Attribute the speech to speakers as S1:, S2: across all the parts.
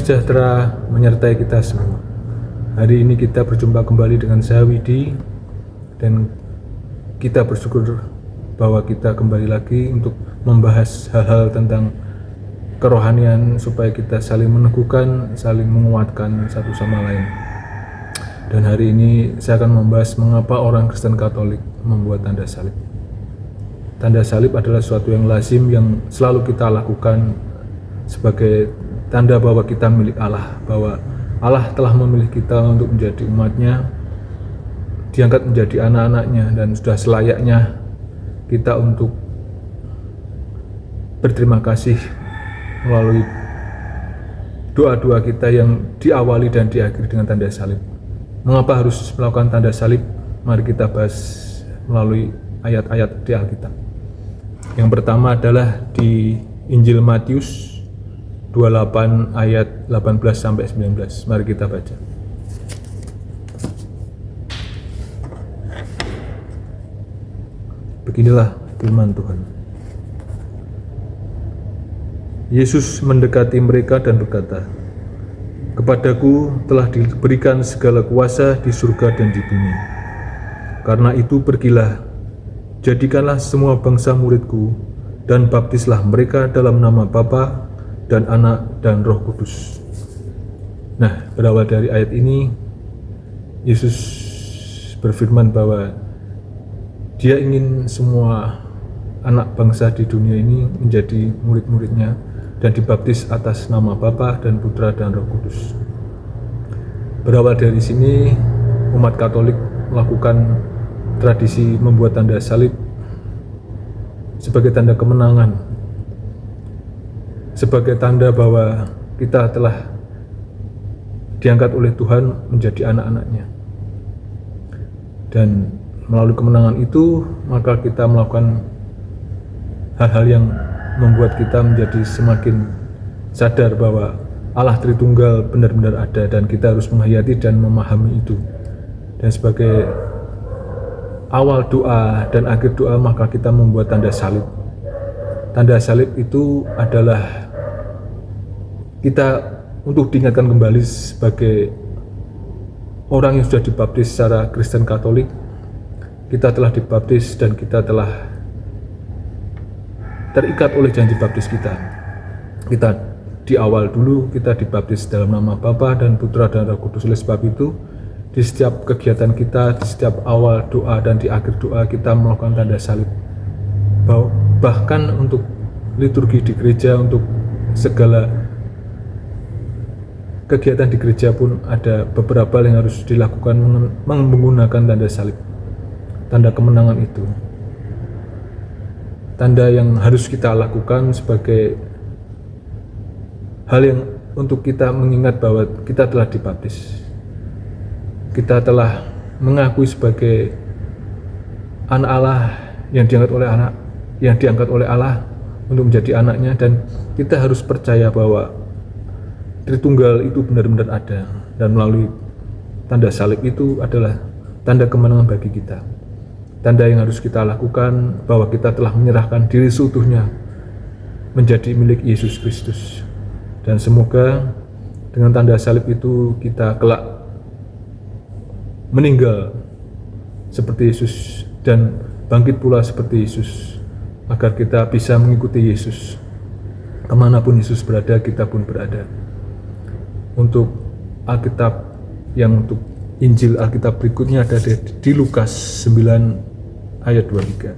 S1: sejahtera menyertai kita semua. Hari ini kita berjumpa kembali dengan saya Widi, dan kita bersyukur bahwa kita kembali lagi untuk membahas hal-hal tentang kerohanian supaya kita saling meneguhkan, saling menguatkan satu sama lain. Dan hari ini saya akan membahas mengapa orang Kristen Katolik membuat tanda salib. Tanda salib adalah suatu yang lazim yang selalu kita lakukan sebagai tanda bahwa kita milik Allah, bahwa Allah telah memilih kita untuk menjadi umatnya, diangkat menjadi anak-anaknya, dan sudah selayaknya kita untuk berterima kasih melalui doa-doa kita yang diawali dan diakhiri dengan tanda salib. Mengapa harus melakukan tanda salib? Mari kita bahas melalui ayat-ayat di Alkitab. Yang pertama adalah di Injil Matius 28 ayat 18-19. Mari kita baca. Beginilah firman Tuhan. Yesus mendekati mereka dan berkata, "Kepadaku telah diberikan segala kuasa di surga dan di bumi. Karena itu pergilah, jadikanlah semua bangsa muridku, dan baptislah mereka dalam nama Bapa dan Anak dan Roh Kudus." Nah, berawal dari ayat ini, Yesus berfirman bahwa Dia ingin semua anak bangsa di dunia ini menjadi murid-muridnya dan dibaptis atas nama Bapa dan Putra dan Roh Kudus. Berawal dari sini, umat Katolik melakukan tradisi membuat tanda salib sebagai tanda kemenangan, sebagai tanda bahwa kita telah diangkat oleh Tuhan menjadi anak-anaknya. Dan melalui kemenangan itu, maka kita melakukan hal-hal yang membuat kita menjadi semakin sadar bahwa Allah Tritunggal benar-benar ada, dan kita harus menghayati dan memahami itu. Dan sebagai awal doa dan akhir doa, maka kita membuat tanda salib. Tanda salib itu adalah kita untuk diingatkan kembali sebagai orang yang sudah dibaptis secara Kristen Katolik. Kita telah dibaptis dan kita telah terikat oleh janji baptis kita. Kita di awal dulu kita dibaptis dalam nama Bapa dan Putra dan Roh Kudus. Oleh sebab itu, di setiap kegiatan kita, di setiap awal doa dan di akhir doa, kita melakukan tanda salib. Bahkan untuk liturgi di gereja, untuk segala kegiatan di gereja pun ada beberapa yang harus dilakukan menggunakan tanda salib. Tanda kemenangan itu, tanda yang harus kita lakukan sebagai hal yang untuk kita mengingat bahwa kita telah dibaptis, kita telah mengakui sebagai anak Allah yang diangkat oleh Allah untuk menjadi anaknya, dan kita harus percaya bahwa Tritunggal itu benar-benar ada, dan melalui tanda salib itu adalah tanda kemenangan bagi kita. Tanda yang harus kita lakukan bahwa kita telah menyerahkan diri seutuhnya menjadi milik Yesus Kristus. Dan semoga dengan tanda salib itu kita kelak meninggal seperti Yesus dan bangkit pula seperti Yesus, agar kita bisa mengikuti Yesus. Kemanapun Yesus berada, kita pun berada. Untuk Alkitab yang untuk Injil Alkitab berikutnya ada di Lukas 9 ayat 23.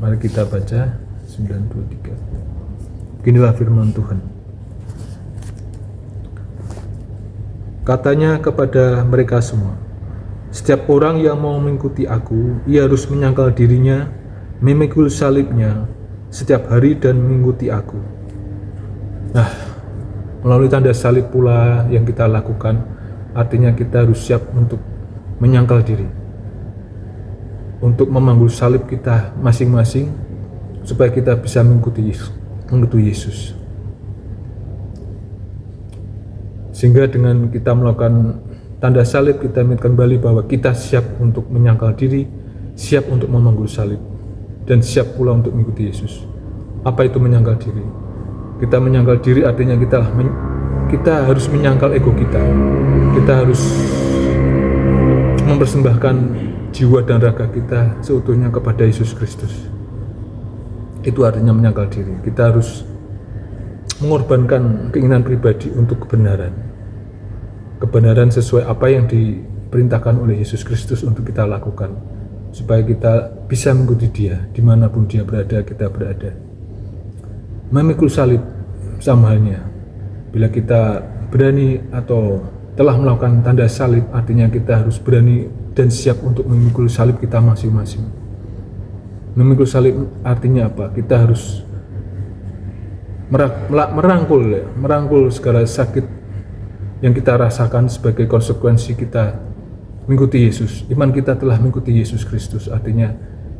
S1: Mari kita baca 9:23. Beginilah firman Tuhan. Katanya kepada mereka semua, "Setiap orang yang mau mengikuti aku, ia harus menyangkal dirinya, memikul salibnya setiap hari dan mengikuti aku." Nah, melalui tanda salib pula yang kita lakukan, artinya kita harus siap untuk menyangkal diri, untuk memanggul salib kita masing-masing, supaya kita bisa mengikuti Yesus. Sehingga dengan kita melakukan tanda salib, kita ingatkan kembali bahwa kita siap untuk menyangkal diri, siap untuk memanggul salib, dan siap pula untuk mengikuti Yesus. Apa itu menyangkal diri? Kita menyangkal diri artinya kita harus menyangkal ego kita. Kita harus mempersembahkan jiwa dan raga kita seutuhnya kepada Yesus Kristus. Itu artinya menyangkal diri. Kita harus mengorbankan keinginan pribadi untuk kebenaran. Kebenaran sesuai apa yang diperintahkan oleh Yesus Kristus untuk kita lakukan, supaya kita bisa mengikuti Dia dimanapun Dia berada, kita berada. Memikul salib sama halnya. Bila kita berani atau telah melakukan tanda salib, artinya kita harus berani dan siap untuk memikul salib kita masing-masing. Memikul salib artinya apa? Kita harus merangkul segala sakit yang kita rasakan sebagai konsekuensi kita mengikuti Yesus. Iman kita telah mengikuti Yesus Kristus, artinya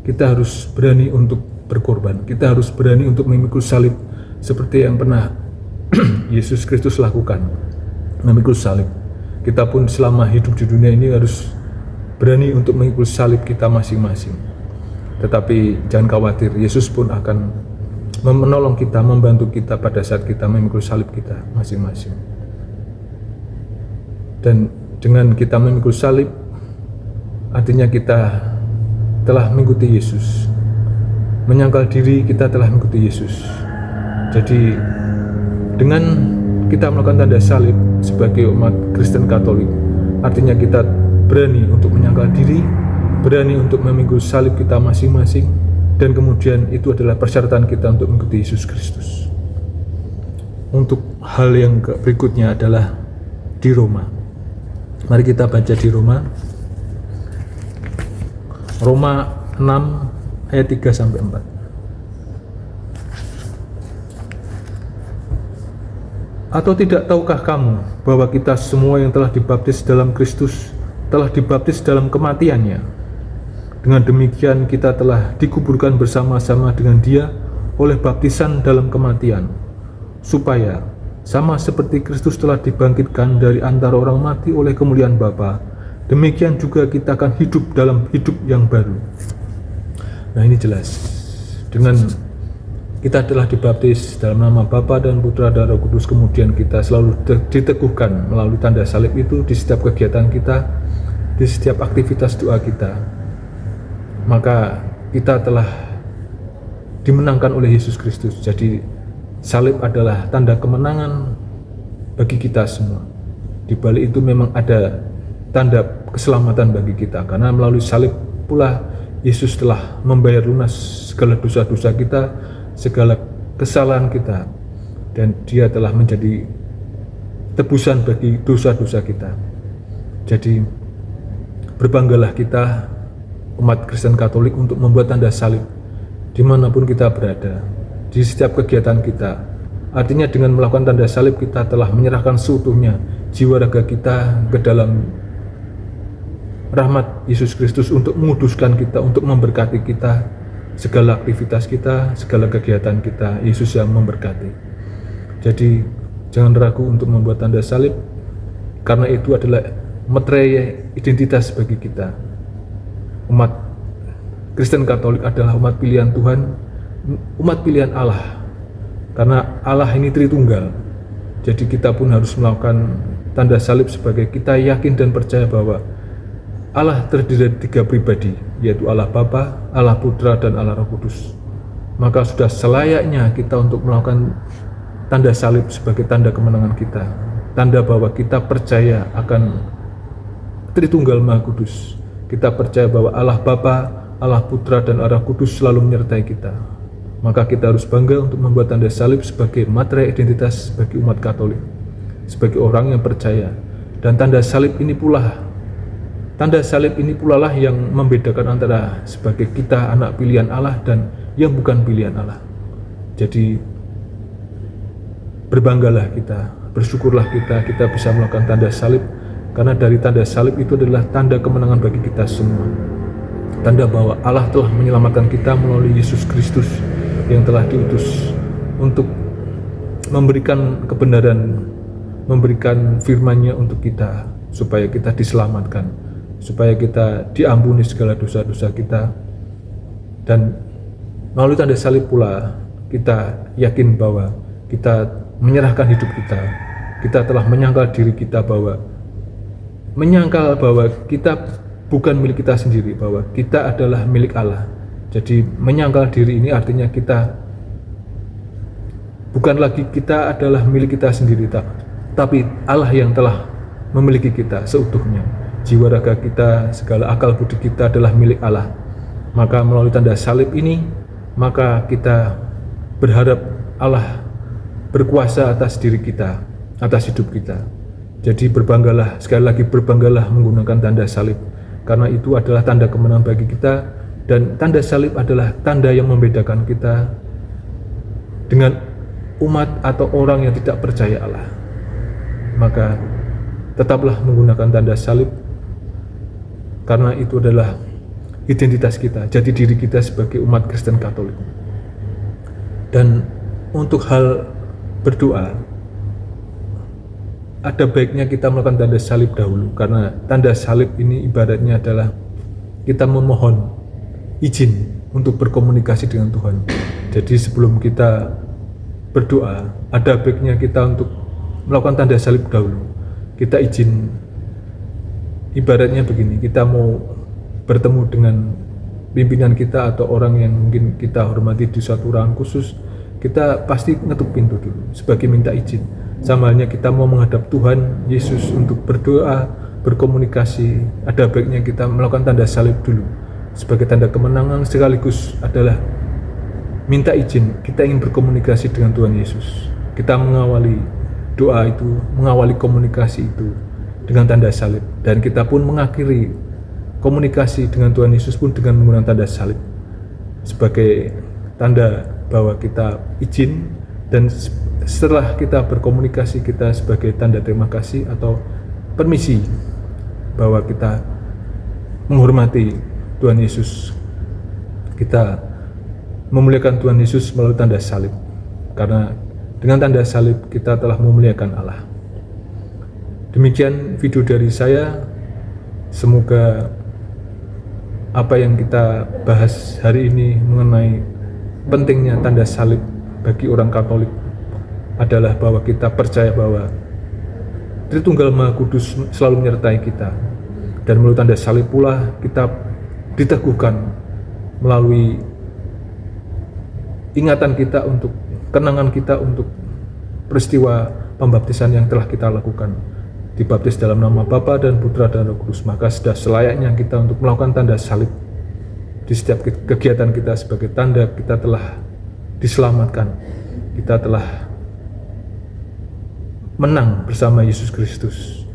S1: kita harus berani untuk berkorban. Kita harus berani untuk memikul salib seperti yang pernah Yesus Kristus lakukan, memikul salib. Kita pun selama hidup di dunia ini harus berani untuk memikul salib kita masing-masing. Tetapi jangan khawatir, Yesus pun akan menolong kita, membantu kita pada saat kita memikul salib kita masing-masing. Dan dengan kita memikul salib, artinya kita telah mengikuti Yesus. Menyangkal diri, kita telah mengikuti Yesus. Jadi dengan kita melakukan tanda salib sebagai umat Kristen Katolik, artinya kita berani untuk menyangkal diri, berani untuk memikul salib kita masing-masing, dan kemudian itu adalah persyaratan kita untuk mengikuti Yesus Kristus. Untuk hal yang berikutnya adalah di Roma. Mari kita baca di Roma 6 ayat 3-4. Atau tidak tahukah kamu bahwa kita semua yang telah dibaptis dalam Kristus telah dibaptis dalam kematiannya? Dengan demikian kita telah dikuburkan bersama-sama dengan Dia oleh baptisan dalam kematian, supaya sama seperti Kristus telah dibangkitkan dari antara orang mati oleh kemuliaan Bapa, demikian juga kita akan hidup dalam hidup yang baru. Nah, ini jelas. Dengan kita telah dibaptis dalam nama Bapa dan Putra dan Roh Kudus, kemudian kita selalu diteguhkan melalui tanda salib itu di setiap kegiatan kita, di setiap aktivitas doa kita. Maka kita telah dimenangkan oleh Yesus Kristus. Jadi salib adalah tanda kemenangan bagi kita semua. Di balik itu memang ada tanda keselamatan bagi kita, karena melalui salib pula Yesus telah membayar lunas segala dosa-dosa kita, segala kesalahan kita, dan Dia telah menjadi tebusan bagi dosa-dosa kita. Jadi berbanggalah kita umat Kristen Katolik untuk membuat tanda salib dimanapun kita berada, di setiap kegiatan kita. Artinya dengan melakukan tanda salib kita telah menyerahkan seutuhnya jiwa raga kita ke dalam rahmat Yesus Kristus untuk menguduskan kita, untuk memberkati kita, segala aktivitas kita, segala kegiatan kita. Yesus yang memberkati. Jadi jangan ragu untuk membuat tanda salib, karena itu adalah meterai identitas bagi kita. Umat Kristen Katolik adalah umat pilihan Tuhan, umat pilihan Allah, karena Allah ini Tritunggal. Jadi kita pun harus melakukan tanda salib sebagai kita yakin dan percaya bahwa Allah terdiri dari 3 pribadi, yaitu Allah Bapa, Allah Putra, dan Allah Roh Kudus. Maka sudah selayaknya kita untuk melakukan tanda salib sebagai tanda kemenangan kita, tanda bahwa kita percaya akan Tritunggal Maha Kudus. Kita percaya bahwa Allah Bapa, Allah Putra, dan Allah Kudus selalu menyertai kita. Maka kita harus bangga untuk membuat tanda salib sebagai materai identitas bagi umat Katolik, sebagai orang yang percaya. Dan tanda salib ini pula lah yang membedakan antara sebagai kita anak pilihan Allah dan yang bukan pilihan Allah. Jadi berbanggalah kita, bersyukurlah kita bisa melakukan tanda salib, karena dari tanda salib itu adalah tanda kemenangan bagi kita semua. Tanda bahwa Allah telah menyelamatkan kita melalui Yesus Kristus yang telah diutus untuk memberikan kebenaran, memberikan firman-Nya untuk kita, supaya kita diselamatkan, supaya kita diampuni segala dosa-dosa kita. Dan melalui tanda salib pula kita yakin bahwa kita menyerahkan hidup kita. Kita telah menyangkal diri kita bahwa kita bukan milik kita sendiri, bahwa kita adalah milik Allah. Jadi menyangkal diri ini artinya kita bukan lagi kita adalah milik kita sendiri, tapi Allah yang telah memiliki kita seutuhnya. Jiwa raga kita, segala akal budi kita adalah milik Allah. Maka melalui tanda salib ini, maka kita berharap Allah berkuasa atas diri kita, atas hidup kita. Jadi berbanggalah, sekali lagi berbanggalah menggunakan tanda salib, karena itu adalah tanda kemenangan bagi kita, dan tanda salib adalah tanda yang membedakan kita dengan umat atau orang yang tidak percaya Allah. Maka tetaplah menggunakan tanda salib, karena itu adalah identitas kita, jati diri kita sebagai umat Kristen Katolik. Dan untuk hal berdoa, ada baiknya kita melakukan tanda salib dahulu, karena tanda salib ini ibaratnya adalah kita memohon izin untuk berkomunikasi dengan Tuhan. Jadi sebelum kita berdoa, ada baiknya kita untuk melakukan tanda salib dahulu. Kita izin, ibaratnya begini, kita mau bertemu dengan pimpinan kita atau orang yang mungkin kita hormati di suatu ruangan khusus, kita pasti ngetuk pintu dulu sebagai minta izin. Sama halnya kita mau menghadap Tuhan Yesus untuk berdoa, berkomunikasi, ada baiknya kita melakukan tanda salib dulu sebagai tanda kemenangan, sekaligus adalah minta izin kita ingin berkomunikasi dengan Tuhan Yesus. Kita mengawali doa itu, mengawali komunikasi itu dengan tanda salib, dan kita pun mengakhiri komunikasi dengan Tuhan Yesus pun dengan menggunakan tanda salib sebagai tanda bahwa kita izin, dan setelah kita berkomunikasi, kita sebagai tanda terima kasih atau permisi bahwa kita menghormati Tuhan Yesus, kita memuliakan Tuhan Yesus melalui tanda salib, karena dengan tanda salib kita telah memuliakan Allah. Demikian video dari saya. Semoga apa yang kita bahas hari ini mengenai pentingnya tanda salib bagi orang Katolik adalah bahwa kita percaya bahwa Tritunggal Maha Kudus selalu menyertai kita, dan melalui tanda salib pula kita diteguhkan melalui ingatan kita untuk kenangan kita untuk peristiwa pembaptisan yang telah kita lakukan, dibaptis dalam nama Bapa dan Putra dan Roh Kudus. Maka sudah selayaknya kita untuk melakukan tanda salib di setiap kegiatan kita sebagai tanda kita telah diselamatkan, kita telah menang bersama Yesus Kristus,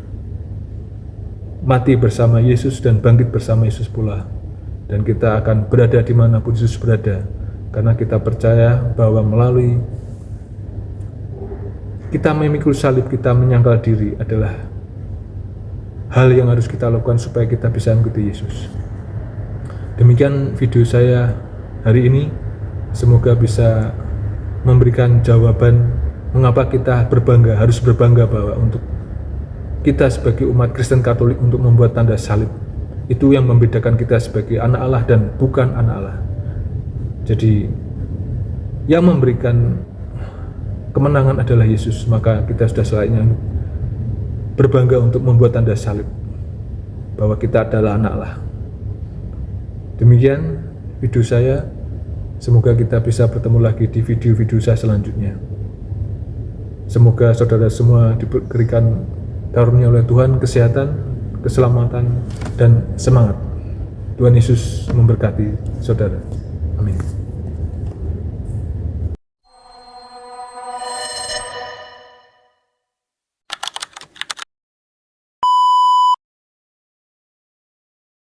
S1: mati bersama Yesus dan bangkit bersama Yesus pula, dan kita akan berada dimanapun Yesus berada, karena kita percaya bahwa melalui kita memikul salib, kita menyangkal diri adalah hal yang harus kita lakukan supaya kita bisa mengikuti Yesus. Demikian video saya hari ini, semoga bisa memberikan jawaban mengapa kita harus berbangga bahwa untuk kita sebagai umat Kristen Katolik untuk membuat tanda salib, itu yang membedakan kita sebagai anak Allah dan bukan anak Allah. Jadi yang memberikan kemenangan adalah Yesus, maka kita sudah selayaknya berbangga untuk membuat tanda salib bahwa kita adalah anak Allah. Demikian video saya, semoga kita bisa bertemu lagi di video-video saya selanjutnya. Semoga saudara semua diberikan karunia oleh Tuhan kesehatan, keselamatan, dan semangat. Tuhan Yesus memberkati saudara. Amin.